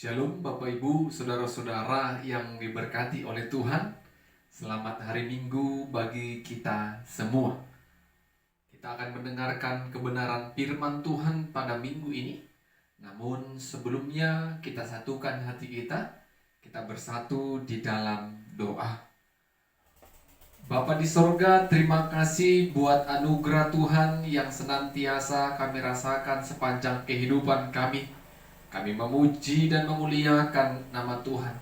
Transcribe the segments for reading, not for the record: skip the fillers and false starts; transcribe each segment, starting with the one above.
Shalom Bapak Ibu, Saudara-saudara yang diberkati oleh Tuhan. Selamat hari Minggu bagi kita semua. Kita akan mendengarkan kebenaran firman Tuhan pada minggu ini. Namun sebelumnya kita satukan hati kita. Kita bersatu di dalam doa. Bapa di sorga, terima kasih buat anugerah Tuhan yang senantiasa kami rasakan sepanjang kehidupan kami. Kami memuji dan memuliakan nama Tuhan.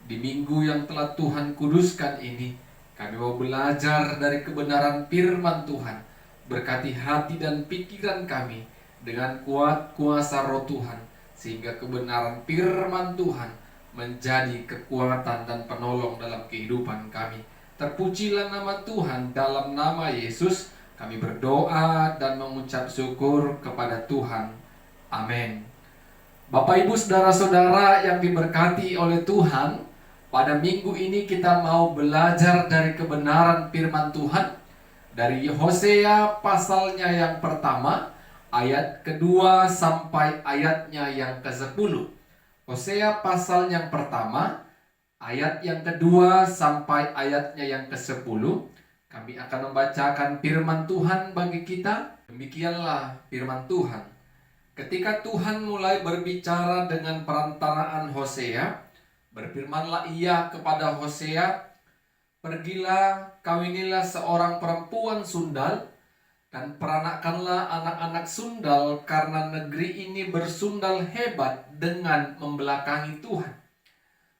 Di minggu yang telah Tuhan kuduskan ini, kami mau belajar dari kebenaran firman Tuhan. Berkati hati dan pikiran kami dengan kuat kuasa roh Tuhan, sehingga kebenaran firman Tuhan menjadi kekuatan dan penolong dalam kehidupan kami. Terpujilah nama Tuhan. Dalam nama Yesus kami berdoa dan mengucap syukur kepada Tuhan. Amin. Bapak Ibu saudara-saudara yang diberkati oleh Tuhan, pada minggu ini kita mau belajar dari kebenaran firman Tuhan dari Hosea pasalnya yang pertama, ayat kedua sampai ayatnya yang ke-10. Hosea pasal yang pertama, ayat yang kedua sampai ayatnya yang ke-10. Kami akan membacakan firman Tuhan bagi kita. Demikianlah firman Tuhan. Ketika Tuhan mulai berbicara dengan perantaraan Hosea, berfirmanlah ia kepada Hosea, "Pergilah, kawinilah seorang perempuan sundal, dan peranakanlah anak-anak sundal, karena negeri ini bersundal hebat dengan membelakangi Tuhan."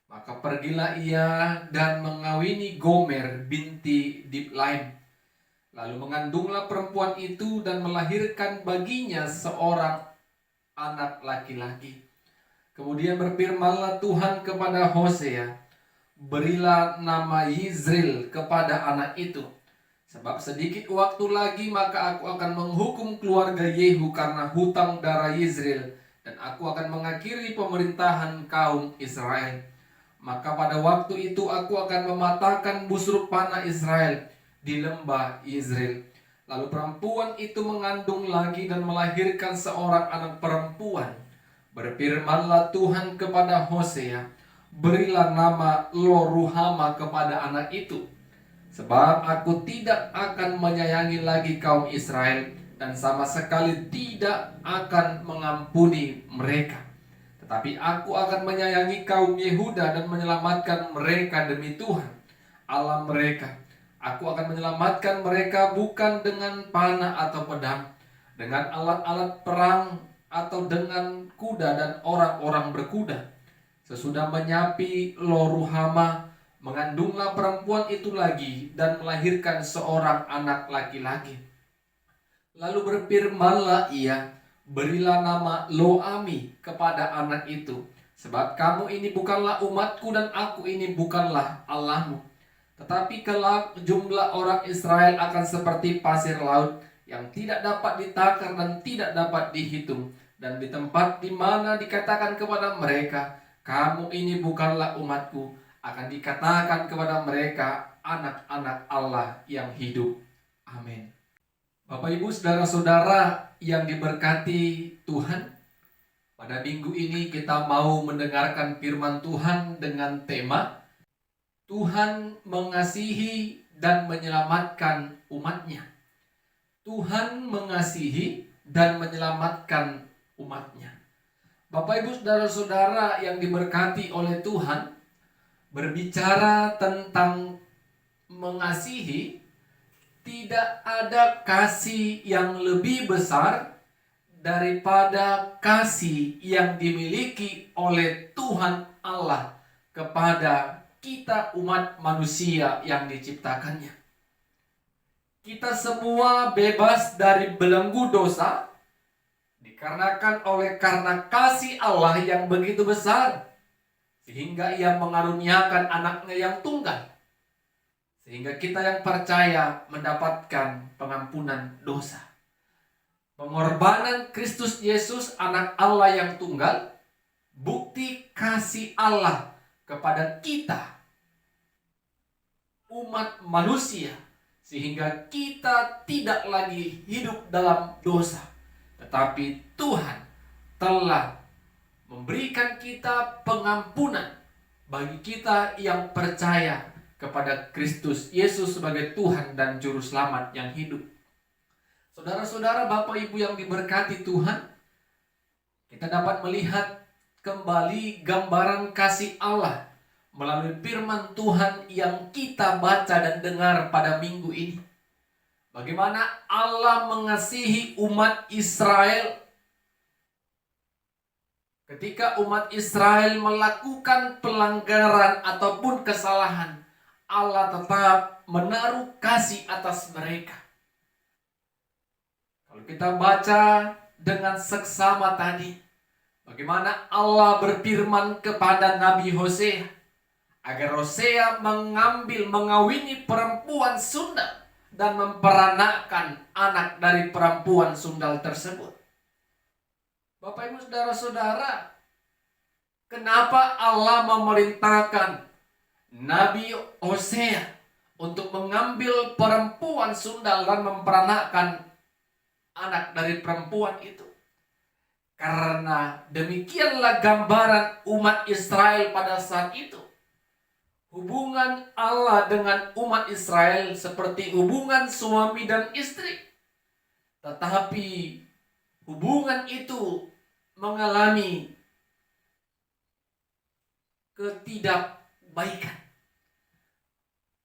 Maka pergilah ia dan mengawini Gomer binti Diblaim. Lalu mengandunglah perempuan itu dan melahirkan baginya seorang anak laki-laki. Kemudian berfirmanlah Tuhan kepada Hosea, "Berilah nama Yizril kepada anak itu, sebab sedikit waktu lagi maka aku akan menghukum keluarga Yehu karena hutang darah Yizril, dan aku akan mengakhiri pemerintahan kaum Israel. Maka pada waktu itu aku akan mematahkan busur panah Israel di lembah Yizril." Lalu perempuan itu mengandung lagi dan melahirkan seorang anak perempuan. Berfirmanlah Tuhan kepada Hosea, "Berilah nama Lo-ruhama kepada anak itu, sebab aku tidak akan menyayangi lagi kaum Israel, dan sama sekali tidak akan mengampuni mereka. Tetapi aku akan menyayangi kaum Yehuda dan menyelamatkan mereka demi Tuhan, Allah mereka. Aku akan menyelamatkan mereka bukan dengan panah atau pedang, dengan alat-alat perang, atau dengan kuda dan orang-orang berkuda." Sesudah menyapi Lo-ruhama, mengandunglah perempuan itu lagi dan melahirkan seorang anak laki-laki. Lalu berfirmanlah ia, "Berilah nama Lo-ami kepada anak itu, sebab kamu ini bukanlah umatku dan aku ini bukanlah Allahmu. Tetapi kelak jumlah orang Israel akan seperti pasir laut yang tidak dapat ditakar dan tidak dapat dihitung. Dan di tempat di mana dikatakan kepada mereka, 'Kamu ini bukanlah umatku,' akan dikatakan kepada mereka, 'Anak-anak Allah yang hidup.'" Amin. Bapak Ibu saudara-saudara yang diberkati Tuhan, pada minggu ini kita mau mendengarkan firman Tuhan dengan tema Tuhan mengasihi dan menyelamatkan umatnya. Tuhan mengasihi dan menyelamatkan umatnya. Bapak Ibu saudara-saudara yang diberkati oleh Tuhan, berbicara tentang mengasihi, tidak ada kasih yang lebih besar daripada kasih yang dimiliki oleh Tuhan Allah kepada kita umat manusia yang diciptakannya. Kita semua bebas dari belenggu dosa dikarenakan karena kasih Allah yang begitu besar, sehingga ia mengaruniakan anaknya yang tunggal, sehingga kita yang percaya mendapatkan pengampunan dosa. Pengorbanan Kristus Yesus anak Allah yang tunggal, bukti kasih Allah kepada kita umat manusia, sehingga kita tidak lagi hidup dalam dosa, tetapi Tuhan telah memberikan kita pengampunan bagi kita yang percaya kepada Kristus Yesus sebagai Tuhan dan Juru Selamat yang hidup. Saudara-saudara, Bapak Ibu yang diberkati Tuhan, kita dapat melihat kembali gambaran kasih Allah melalui firman Tuhan yang kita baca dan dengar pada minggu ini. Bagaimana Allah mengasihi umat Israel ketika umat Israel melakukan pelanggaran ataupun kesalahan. Allah tetap menaruh kasih atas mereka. Kalau kita baca dengan seksama tadi, bagaimana Allah berfirman kepada Nabi Hosea agar Hosea mengawini perempuan sundal dan memperanakkan anak dari perempuan sundal tersebut. Bapak Ibu saudara-saudara, kenapa Allah memerintahkan Nabi Hosea untuk mengambil perempuan sundal dan memperanakkan anak dari perempuan itu? Karena demikianlah gambaran umat Israel pada saat itu. Hubungan Allah dengan umat Israel seperti hubungan suami dan istri. Tetapi hubungan itu mengalami ketidakbaikan.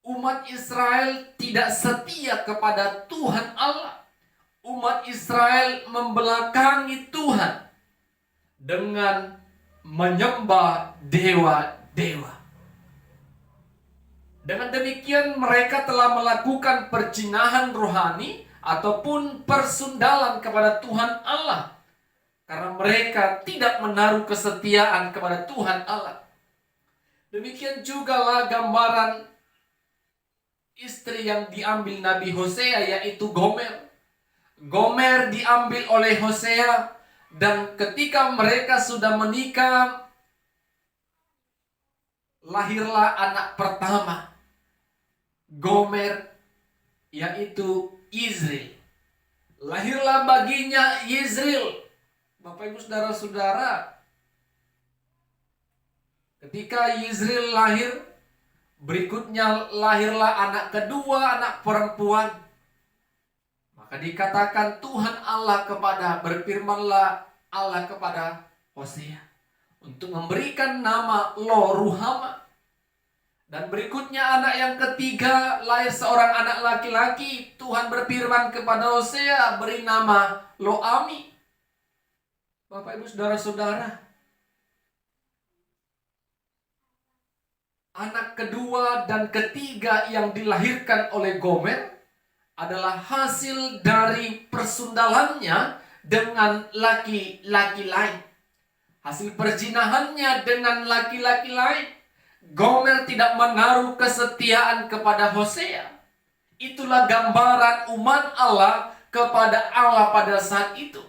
Umat Israel tidak setia kepada Tuhan Allah. Umat Israel membelakangi Tuhan dengan menyembah dewa-dewa. Dengan demikian mereka telah melakukan perzinahan rohani ataupun persundalan kepada Tuhan Allah. Karena mereka tidak menaruh kesetiaan kepada Tuhan Allah. Demikian jugalah gambaran istri yang diambil Nabi Hosea, yaitu Gomer. Gomer diambil oleh Hosea, dan ketika mereka sudah menikah, lahirlah anak pertama Gomer, yaitu Yizril. Lahirlah baginya Yizril. Bapak Ibu saudara-saudara, ketika Yizril lahir, berikutnya lahirlah anak kedua, anak perempuan. Maka dikatakan Tuhan Allah berfirmanlah Allah kepada Hosea untuk memberikan nama Lo Ruhama. Dan berikutnya anak yang ketiga, lahir seorang anak laki-laki. Tuhan berfirman kepada Hosea, beri nama Lo Ami. Bapak Ibu saudara-saudara, anak kedua dan ketiga yang dilahirkan oleh Gomer adalah hasil dari persundalannya dengan laki-laki lain. Hasil perzinahannya dengan laki-laki lain. Gomer tidak menaruh kesetiaan kepada Hosea. Itulah gambaran umat Allah kepada Allah pada saat itu.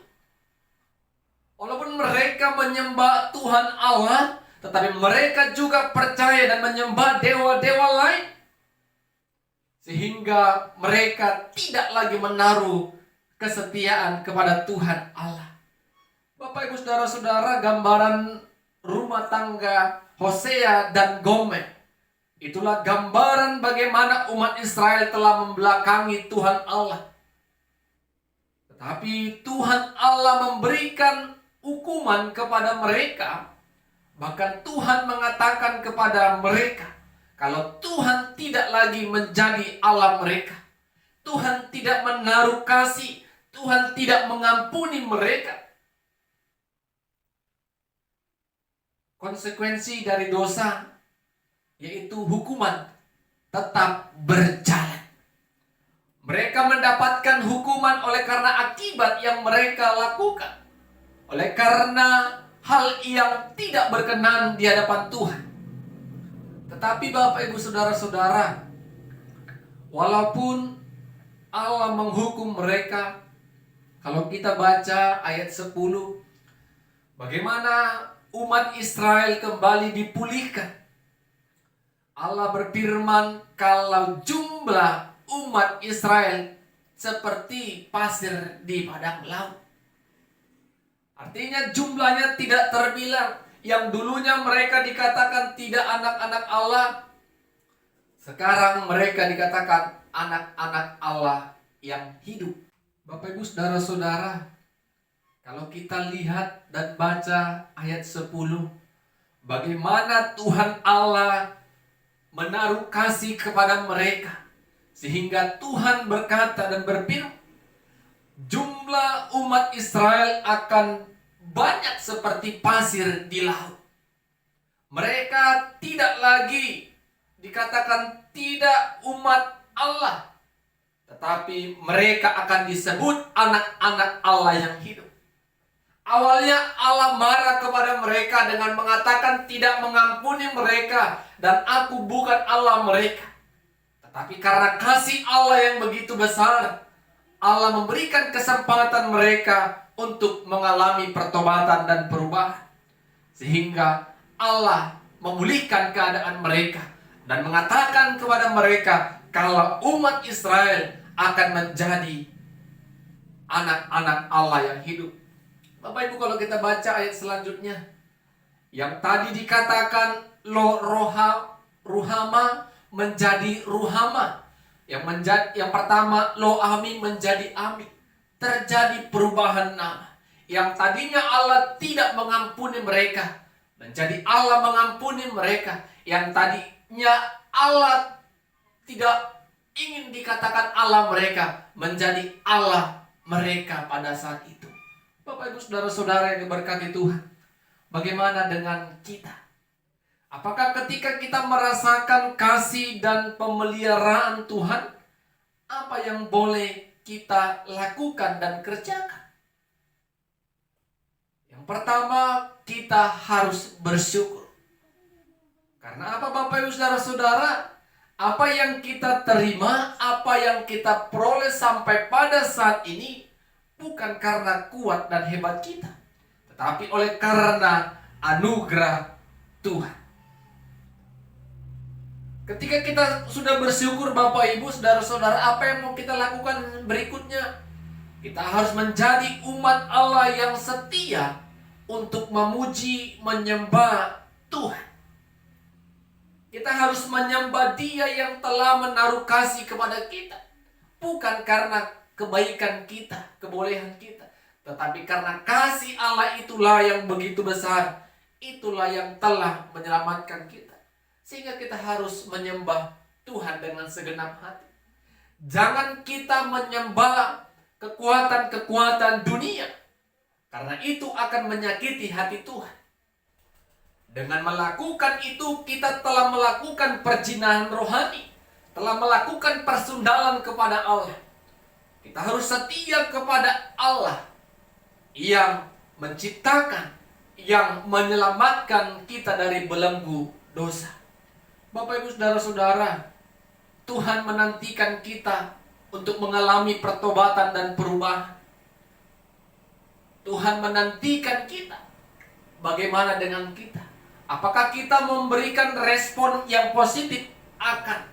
Walaupun mereka menyembah Tuhan Allah, tetapi mereka juga percaya dan menyembah dewa-dewa lain. Sehingga mereka tidak lagi menaruh kesetiaan kepada Tuhan Allah. Bapak Ibu saudara-saudara, gambaran rumah tangga Hosea dan Gomer, itulah gambaran bagaimana umat Israel telah membelakangi Tuhan Allah. Tetapi Tuhan Allah memberikan hukuman kepada mereka. Bahkan Tuhan mengatakan kepada mereka, kalau Tuhan tidak lagi menjadi Allah mereka, Tuhan tidak menaruh kasih, Tuhan tidak mengampuni mereka, konsekuensi dari dosa, yaitu hukuman, tetap berjalan. Mereka mendapatkan hukuman oleh karena akibat yang mereka lakukan, oleh karena hal yang tidak berkenan di hadapan Tuhan. Tetapi Bapak Ibu saudara-saudara, walaupun Allah menghukum mereka, kalau kita baca ayat 10, bagaimana umat Israel kembali dipulihkan. Allah berfirman, kalau jumlah umat Israel seperti pasir di padang laut. Artinya jumlahnya tidak terbilang. Yang dulunya mereka dikatakan tidak anak-anak Allah, sekarang mereka dikatakan anak-anak Allah yang hidup. Bapak Ibu Saudara-saudara, kalau kita lihat dan baca ayat 10, bagaimana Tuhan Allah menaruh kasih kepada mereka, sehingga Tuhan berkata dan berfirman, jumlah umat Israel akan banyak seperti pasir di laut. Mereka tidak lagi dikatakan tidak umat Allah, tetapi mereka akan disebut anak-anak Allah yang hidup. Awalnya Allah marah kepada mereka dengan mengatakan tidak mengampuni mereka dan aku bukan Allah mereka. Tetapi karena kasih Allah yang begitu besar, Allah memberikan kesempatan mereka untuk mengalami pertobatan dan perubahan. Sehingga Allah memulihkan keadaan mereka dan mengatakan kepada mereka kalau umat Israel akan menjadi anak-anak Allah yang hidup. Bapak Ibu, kalau kita baca ayat selanjutnya, yang tadi dikatakan Ruhama menjadi Ruhama. Yang pertama Lo-ami menjadi Ami. Terjadi perubahan nama. Yang tadinya Allah tidak mengampuni mereka menjadi Allah mengampuni mereka. Yang tadinya Allah tidak ingin dikatakan Allah mereka menjadi Allah mereka pada saat itu. Bapak Ibu Saudara-saudara yang diberkati Tuhan, bagaimana dengan kita? Apakah ketika kita merasakan kasih dan pemeliharaan Tuhan, apa yang boleh kita lakukan dan kerjakan? Yang pertama, kita harus bersyukur. Karena apa Bapak Ibu Saudara-saudara? Apa yang kita terima, apa yang kita peroleh sampai pada saat ini bukan karena kuat dan hebat kita, tetapi oleh karena anugerah Tuhan. Ketika kita sudah bersyukur Bapak Ibu Saudara-saudara, apa yang mau kita lakukan berikutnya? Kita harus menjadi umat Allah yang setia untuk memuji, menyembah Tuhan. Kita harus menyembah Dia yang telah menaruh kasih kepada kita. Bukan karena kebaikan kita, kebolehan kita, tetapi karena kasih Allah itulah yang begitu besar. Itulah yang telah menyelamatkan kita. Sehingga kita harus menyembah Tuhan dengan segenap hati. Jangan kita menyembah kekuatan-kekuatan dunia, karena itu akan menyakiti hati Tuhan. Dengan melakukan itu, kita telah melakukan perzinahan rohani, telah melakukan persundalan kepada Allah. Kita harus setia kepada Allah yang menciptakan, yang menyelamatkan kita dari belenggu dosa. Bapak Ibu Saudara-saudara, Tuhan menantikan kita untuk mengalami pertobatan dan perubahan. Tuhan menantikan kita. Bagaimana dengan kita? Apakah kita memberikan respon yang positif akan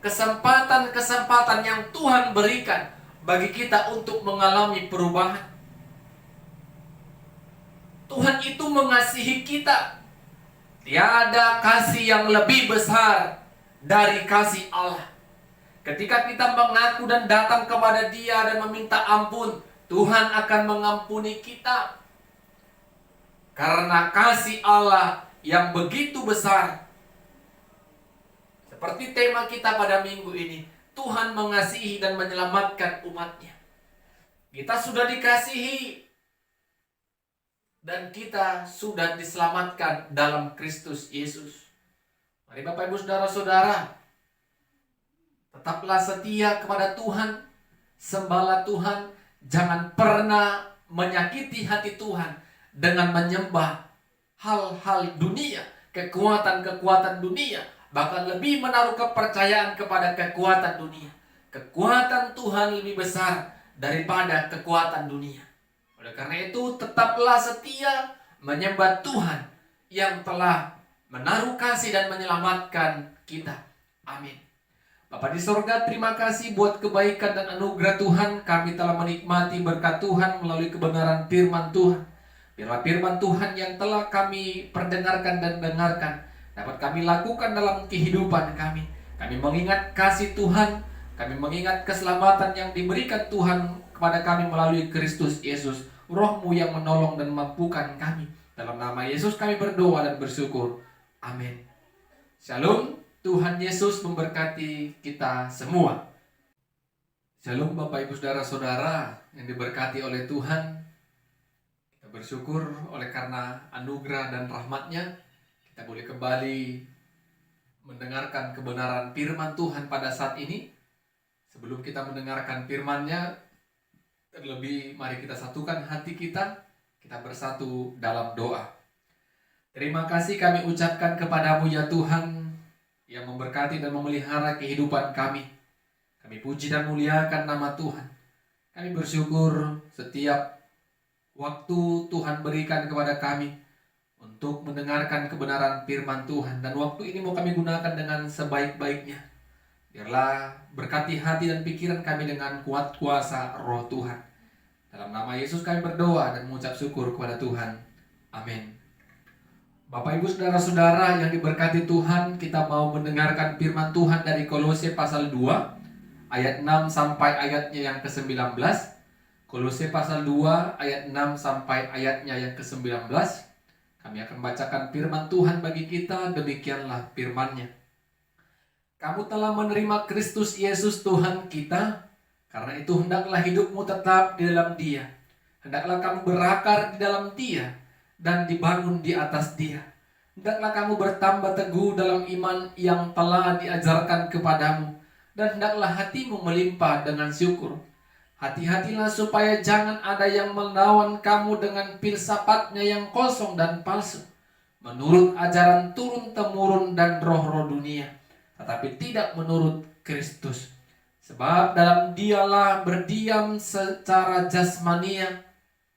kesempatan-kesempatan yang Tuhan berikan bagi kita untuk mengalami perubahan? Tuhan itu mengasihi kita. Tiada kasih yang lebih besar dari kasih Allah. Ketika kita mengaku dan datang kepada Dia dan meminta ampun, Tuhan akan mengampuni kita. Karena kasih Allah yang begitu besar. Seperti tema kita pada minggu ini, Tuhan mengasihi dan menyelamatkan umatnya. Kita sudah dikasihi dan kita sudah diselamatkan dalam Kristus Yesus. Mari Bapak Ibu Saudara-saudara, tetaplah setia kepada Tuhan, sembahlah Tuhan, jangan pernah menyakiti hati Tuhan dengan menyembah hal-hal dunia, kekuatan-kekuatan dunia, bahkan lebih menaruh kepercayaan kepada kekuatan dunia. Kekuatan Tuhan lebih besar daripada kekuatan dunia. Oleh karena itu, tetaplah setia menyembah Tuhan yang telah menaruh kasih dan menyelamatkan kita. Amin. Bapa di sorga, terima kasih buat kebaikan dan anugerah Tuhan. Kami telah menikmati berkat Tuhan melalui kebenaran firman Tuhan. Biarlah firman Tuhan yang telah kami perdengarkan dan dengarkan dapat kami lakukan dalam kehidupan kami. Kami mengingat kasih Tuhan, kami mengingat keselamatan yang diberikan Tuhan kepada kami melalui Kristus Yesus. Roh-Mu yang menolong dan mampukan kami. Dalam nama Yesus kami berdoa dan bersyukur. Amin. Shalom. Tuhan Yesus memberkati kita semua. Shalom Bapak Ibu Saudara-saudara yang diberkati oleh Tuhan. Kita bersyukur oleh karena anugerah dan rahmat-Nya kita boleh kembali mendengarkan kebenaran firman Tuhan pada saat ini. Sebelum kita mendengarkan firman-Nya, terlebih mari kita satukan hati kita bersatu dalam doa. Terima kasih kami ucapkan kepadamu ya Tuhan, yang memberkati dan memelihara kehidupan kami. Kami puji dan muliakan nama Tuhan. Kami bersyukur setiap waktu Tuhan berikan kepada kami untuk mendengarkan kebenaran firman Tuhan. Dan waktu ini mau kami gunakan dengan sebaik-baiknya. Biarlah berkati hati dan pikiran kami dengan kuat kuasa roh Tuhan. Dalam nama Yesus kami berdoa dan mengucap syukur kepada Tuhan. Amin. Bapak Ibu Saudara-saudara yang diberkati Tuhan, kita mau mendengarkan firman Tuhan dari Kolose pasal 2 ayat 6 sampai ayatnya yang ke-19. Kolose pasal 2 ayat 6 sampai ayatnya yang ke-19. Kami akan bacakan firman Tuhan bagi kita, demikianlah firman-Nya. Kamu telah menerima Kristus Yesus Tuhan kita, karena itu hendaklah hidupmu tetap di dalam Dia. Hendaklah kamu berakar di dalam Dia dan dibangun di atas Dia. Hendaklah kamu bertambah teguh dalam iman yang telah diajarkan kepadamu, dan hendaklah hatimu melimpah dengan syukur. Hati-hatilah supaya jangan ada yang menawan kamu dengan filsafatnya yang kosong dan palsu, menurut ajaran turun-temurun dan roh-roh dunia, tetapi tidak menurut Kristus. Sebab dalam Dialah berdiam secara jasmania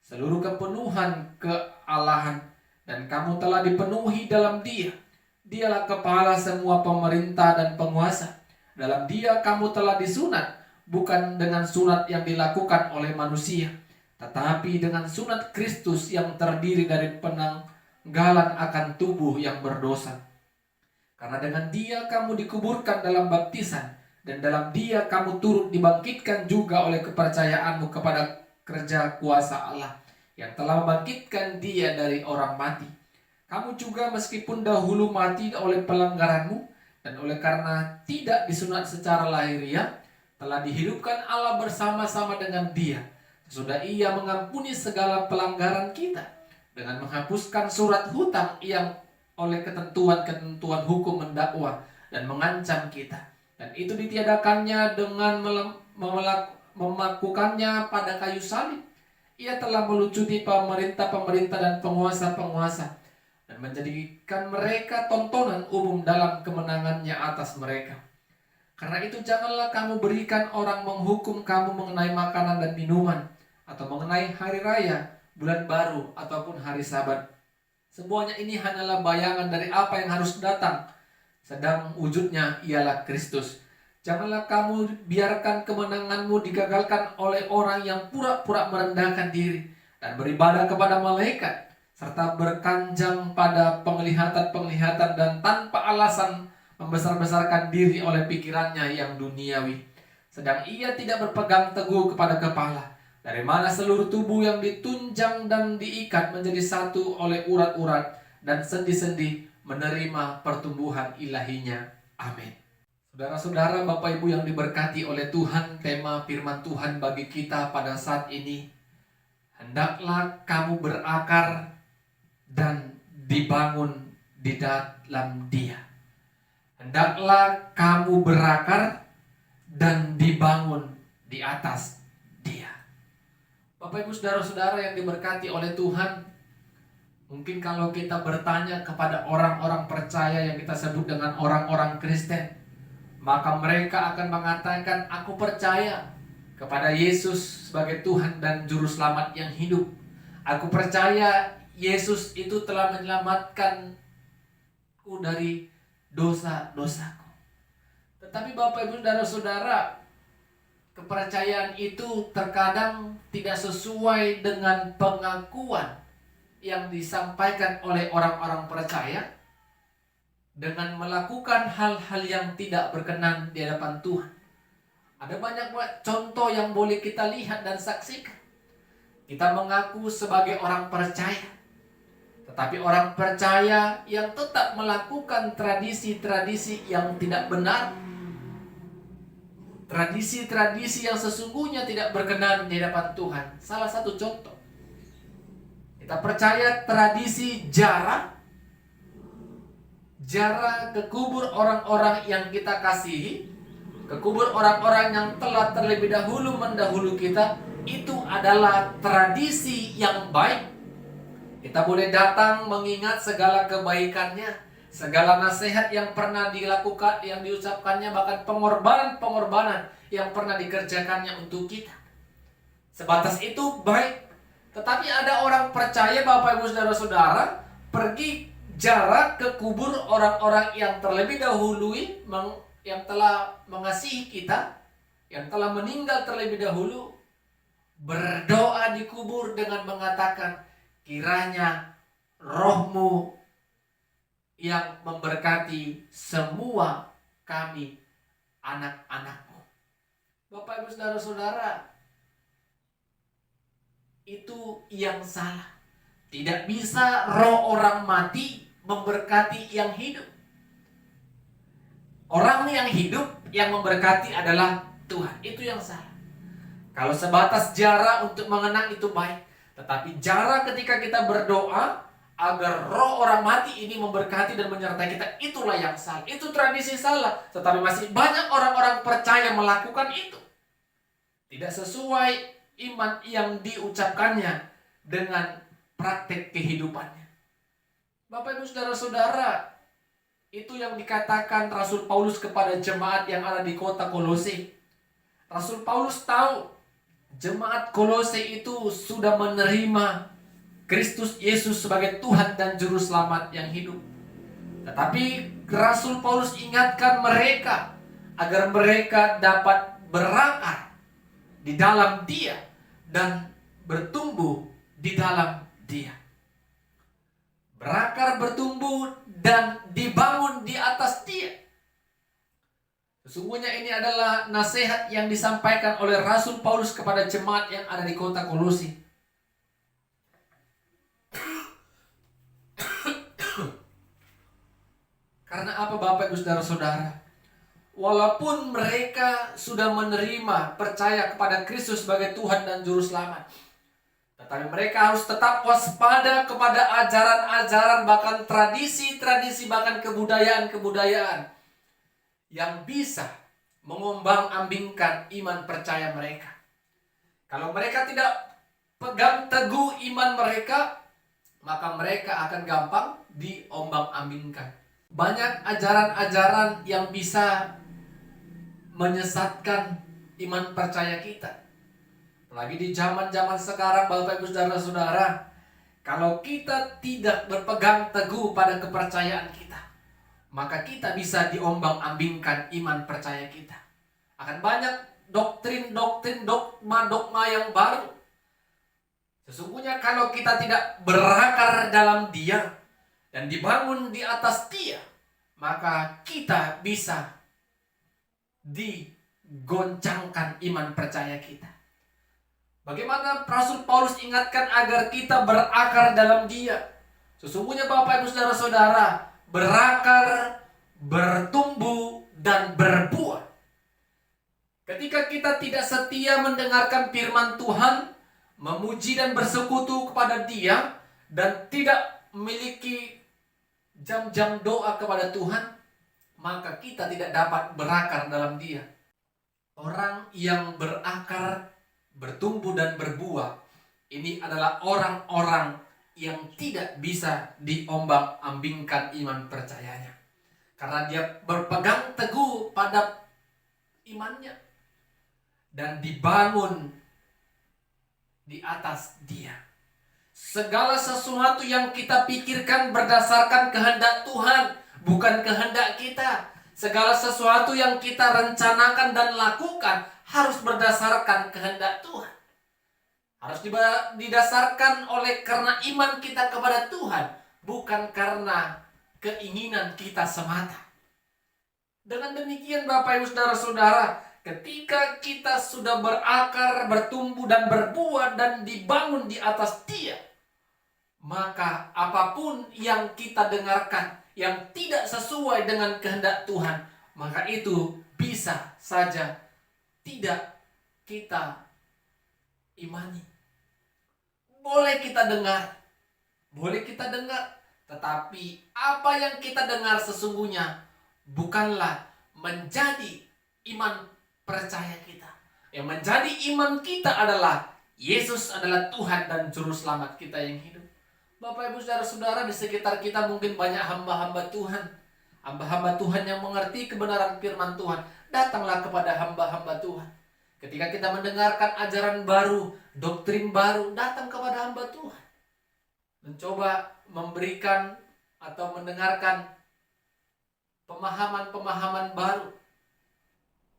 seluruh kepenuhan kealahan, dan kamu telah dipenuhi dalam Dia. Dialah kepala semua pemerintah dan penguasa. Dalam Dia kamu telah disunat, bukan dengan sunat yang dilakukan oleh manusia, tetapi dengan sunat Kristus yang terdiri dari penanggalan akan tubuh yang berdosa. Karena dengan Dia kamu dikuburkan dalam baptisan, dan dalam Dia kamu turut dibangkitkan juga oleh kepercayaanmu kepada kerja kuasa Allah yang telah membangkitkan Dia dari orang mati. Kamu juga meskipun dahulu mati oleh pelanggaranmu, dan oleh karena tidak disunat secara lahiriah, telah dihidupkan Allah bersama-sama dengan Dia, sesudah Ia mengampuni segala pelanggaran kita, dengan menghapuskan surat hutang yang oleh ketentuan-ketentuan hukum mendakwa dan mengancam kita. Dan itu ditiadakannya dengan melakukannya pada kayu salib. Ia telah melucuti pemerintah-pemerintah dan penguasa-penguasa, dan menjadikan mereka tontonan umum dalam kemenangannya atas mereka. Karena itu janganlah kamu berikan orang menghukum kamu mengenai makanan dan minuman, atau mengenai hari raya, bulan baru, ataupun hari Sabat. Semuanya ini hanyalah bayangan dari apa yang harus datang, sedang wujudnya ialah Kristus. Janganlah kamu biarkan kemenanganmu digagalkan oleh orang yang pura-pura merendahkan diri dan beribadah kepada malaikat, serta berkanjang pada penglihatan-penglihatan dan tanpa alasan membesar-besarkan diri oleh pikirannya yang duniawi. Sedang ia tidak berpegang teguh kepada kepala, dari mana seluruh tubuh yang ditunjang dan diikat menjadi satu oleh urat-urat dan sendi-sendi menerima pertumbuhan ilahinya. Amin. Saudara-saudara, Bapak Ibu yang diberkati oleh Tuhan, tema firman Tuhan bagi kita pada saat ini, hendaklah kamu berakar dan dibangun di dalam Dia. Hendaklah kamu berakar dan dibangun di atas Dia. Bapak Ibu saudara-saudara yang diberkati oleh Tuhan, mungkin kalau kita bertanya kepada orang-orang percaya yang kita sebut dengan orang-orang Kristen, maka mereka akan mengatakan, aku percaya kepada Yesus sebagai Tuhan dan Juru Selamat yang hidup. Aku percaya Yesus itu telah menyelamatkanku dari dosa-dosaku. Tetapi Bapak Ibu Saudara-saudara, kepercayaan itu terkadang tidak sesuai dengan pengakuan yang disampaikan oleh orang-orang percaya dengan melakukan hal-hal yang tidak berkenan di hadapan Tuhan. Ada banyak contoh yang boleh kita lihat dan saksikan. Kita mengaku sebagai orang percaya, tetapi orang percaya yang tetap melakukan tradisi-tradisi yang tidak benar, tradisi-tradisi yang sesungguhnya tidak berkenan di hadapan Tuhan. Salah satu contoh, kita percaya tradisi jarah ke kubur orang-orang yang kita kasihi, ke kubur orang-orang yang telah terlebih dahulu mendahulu kita. Itu adalah tradisi yang baik. Kita boleh datang mengingat segala kebaikannya, segala nasihat yang pernah dilakukan, yang diucapkannya, bahkan pengorbanan-pengorbanan yang pernah dikerjakannya untuk kita. Sebatas itu baik. Tetapi ada orang percaya, Bapak Ibu Saudara-saudara, pergi jarak ke kubur orang-orang yang terlebih dahulu, yang telah mengasihi kita, yang telah meninggal terlebih dahulu, berdoa di kubur dengan mengatakan, kiranya rohmu yang memberkati semua kami anak-anakmu. Bapak Ibu Saudara-saudara, itu yang salah. Tidak bisa roh orang mati memberkati yang hidup. Orang yang hidup yang memberkati adalah Tuhan. Itu yang salah. Kalau sebatas jarak untuk mengenang itu baik, tetapi jarak ketika kita berdoa agar roh orang mati ini memberkati dan menyertai kita, itulah yang salah. Itu tradisi salah. Tetapi masih banyak orang-orang percaya melakukan itu. Tidak sesuai iman yang diucapkannya dengan praktek kehidupannya. Bapak Ibu Saudara-saudara, itu yang dikatakan Rasul Paulus kepada jemaat yang ada di kota Kolose. Rasul Paulus tahu jemaat Kolose itu sudah menerima Kristus Yesus sebagai Tuhan dan Juru Selamat yang hidup. Tetapi Rasul Paulus ingatkan mereka agar mereka dapat berakar di dalam Dia dan bertumbuh di dalam Dia. Berakar, bertumbuh, dan dibangun di atas Dia. Sesungguhnya ini adalah nasihat yang disampaikan oleh Rasul Paulus kepada jemaat yang ada di kota Kolose. Karena apa Bapak Ibu Saudara-saudara? Walaupun mereka sudah menerima, percaya kepada Kristus sebagai Tuhan dan Juru Selamat, tetapi mereka harus tetap waspada kepada ajaran-ajaran, bahkan tradisi-tradisi, bahkan kebudayaan-kebudayaan yang bisa mengombang-ambingkan iman percaya mereka. Kalau mereka tidak pegang teguh iman mereka, maka mereka akan gampang diombang-ambingkan. Banyak ajaran-ajaran yang bisa menyesatkan iman percaya kita. Apalagi di zaman-zaman sekarang, Bapak Ibu Saudara-saudara, kalau kita tidak berpegang teguh pada kepercayaan kita, maka kita bisa diombang-ambingkan iman percaya kita. Akan banyak doktrin-doktrin, dogma-dogma yang baru. Sesungguhnya kalau kita tidak berakar dalam Dia dan dibangun di atas Dia, maka kita bisa digoncangkan iman percaya kita. Bagaimana Rasul Paulus ingatkan agar kita berakar dalam Dia? Sesungguhnya Bapak Ibu Saudara-saudara, berakar, bertumbuh, dan berbuah. Ketika kita tidak setia mendengarkan firman Tuhan, memuji dan bersekutu kepada Dia, dan tidak memiliki jam-jam doa kepada Tuhan, maka kita tidak dapat berakar dalam Dia. Orang yang berakar, bertumbuh, dan berbuah, ini adalah orang-orang yang tidak bisa diombang-ambingkan iman percayanya. Karena dia berpegang teguh pada imannya dan dibangun di atas Dia. Segala sesuatu yang kita pikirkan berdasarkan kehendak Tuhan, bukan kehendak kita. Segala sesuatu yang kita rencanakan dan lakukan harus berdasarkan kehendak Tuhan. Harus didasarkan oleh karena iman kita kepada Tuhan, bukan karena keinginan kita semata. Dengan demikian Bapak Ibu Saudara-saudara, ketika kita sudah berakar, bertumbuh dan berbuah dan dibangun di atas Dia, maka apapun yang kita dengarkan yang tidak sesuai dengan kehendak Tuhan, maka itu bisa saja tidak kita imani. Boleh kita dengar, tetapi apa yang kita dengar sesungguhnya bukanlah menjadi iman percaya kita. Yang menjadi iman kita adalah Yesus adalah Tuhan dan Juru Selamat kita yang hidup. Bapak Ibu Saudara-saudara, di sekitar kita mungkin banyak hamba-hamba Tuhan. Hamba-hamba Tuhan yang mengerti kebenaran firman Tuhan. Datanglah kepada hamba-hamba Tuhan. Ketika kita mendengarkan ajaran baru, doktrin baru, datang kepada hamba Tuhan. Mencoba memberikan atau mendengarkan pemahaman-pemahaman baru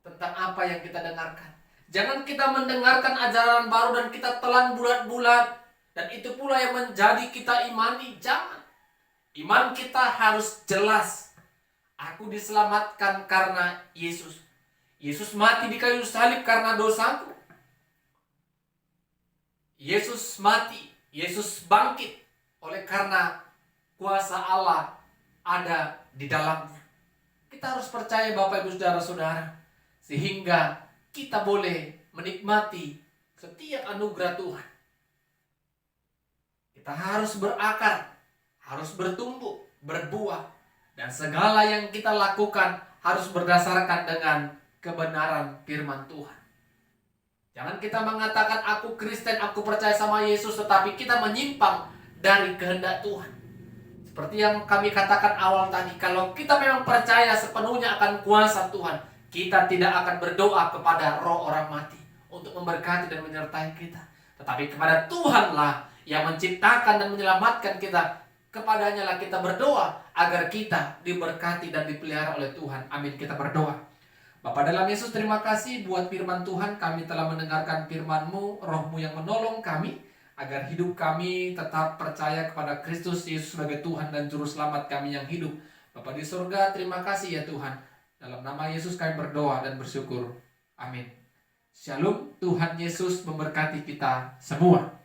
tentang apa yang kita dengarkan. Jangan kita mendengarkan ajaran baru dan kita telan bulat-bulat, dan itu pula yang menjadi kita imani. Jangan. Iman kita harus jelas. Aku diselamatkan karena Yesus. Yesus mati di kayu salib karena dosaku. Yesus mati, Yesus bangkit oleh karena kuasa Allah ada di dalamnya. Kita harus percaya Bapak Ibu Saudara-saudara, sehingga kita boleh menikmati setiap anugerah Tuhan. Kita harus berakar, harus bertumbuh, berbuah, dan segala yang kita lakukan harus berdasarkan dengan kebenaran firman Tuhan. Jangan kita mengatakan aku Kristen, aku percaya sama Yesus, tetapi kita menyimpang dari kehendak Tuhan. Seperti yang kami katakan awal tadi, kalau kita memang percaya sepenuhnya akan kuasa Tuhan, kita tidak akan berdoa kepada roh orang mati untuk memberkati dan menyertai kita. Tetapi kepada Tuhanlah yang menciptakan dan menyelamatkan kita. Kepadanya lah kita berdoa agar kita diberkati dan dipelihara oleh Tuhan. Amin. Kita berdoa. Bapa dalam Yesus, terima kasih buat firman Tuhan. Kami telah mendengarkan firman-Mu, Roh-Mu yang menolong kami, agar hidup kami tetap percaya kepada Kristus Yesus sebagai Tuhan dan Juru Selamat kami yang hidup. Bapa di surga, terima kasih ya Tuhan. Dalam nama Yesus kami berdoa dan bersyukur. Amin. Shalom, Tuhan Yesus memberkati kita semua.